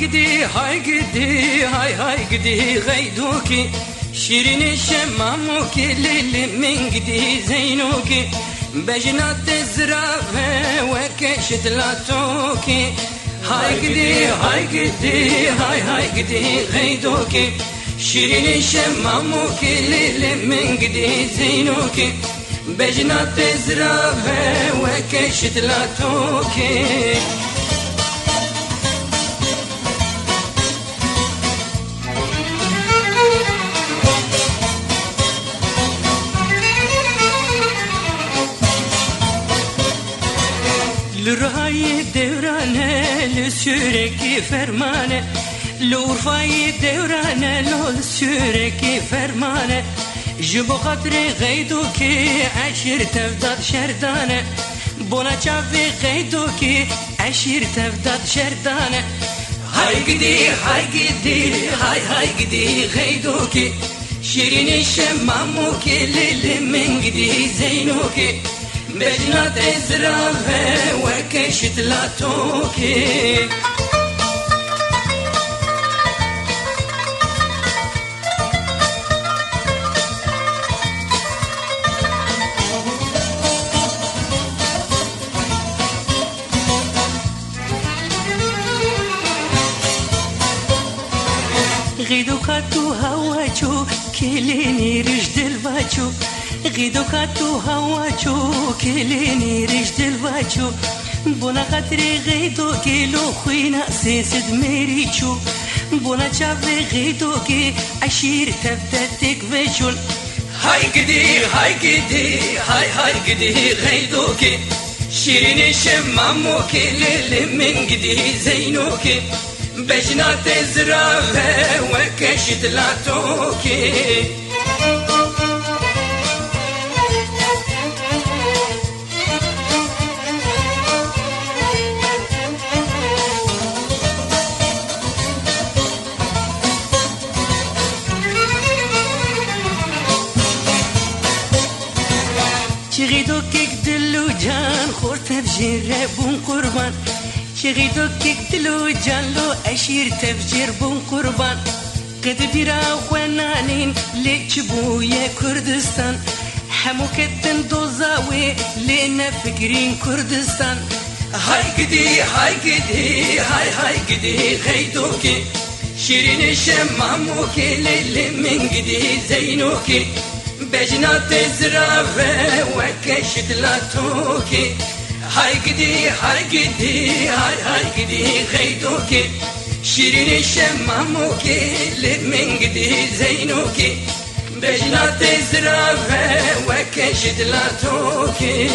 قدي هاي قدي هاي قدي غيدوكي شيرين شماموكي للي من قدي زينوكي بجنات الزرافة وكشت لاتوكي هاي قدي هاي قدي غيدوكي شيرين شماموكي للي من قدي زينوكي بجنات الزرافة وكشت لاتوكي لرای دورانه لسورکی فرمانه لورفای دورانه لسورکی فرمانه جبو خاطر غیدو که عشیر تفداد شردانه بونا چاوی غیدو که عشیر تفداد شردانه هاي قدي غيدو که شیرین شمامو که لیل من قدي زینو که بجنات الزرافة وكشت لاتوكي غيدو كاتو هواچو كليني رجد الباچو غيدو كاتو هواچو كليني رجد الباچو بونا خاطري غيدو كيلو خوينا سيسد ميريچو بونا چاوي غيدو كي عشير تفتتك بيچون هاي قدي غيدو كي شيرين شمامو كي ليل من قدي زينو كي بجنات الزرافة وكشت لاتوكي شغيدو كيك دلو جان خورت بجير بون قربان شغيدو كيك دلو جان لو أشير تفجير بون قربان قد بيرا خوانانين ليك بويا كردستان حمو كتن دوزاوي لينا فكرين كردستان هاي قدي غيدوكي شيرين شماموكي للي من قدي زينوكي بجنات الزرافة وكشت لاتوكي هاي قدي غيدوكي شيرين شماموكي لمن قدي زينوكي بجنات الزرافة وكشت لاتوكي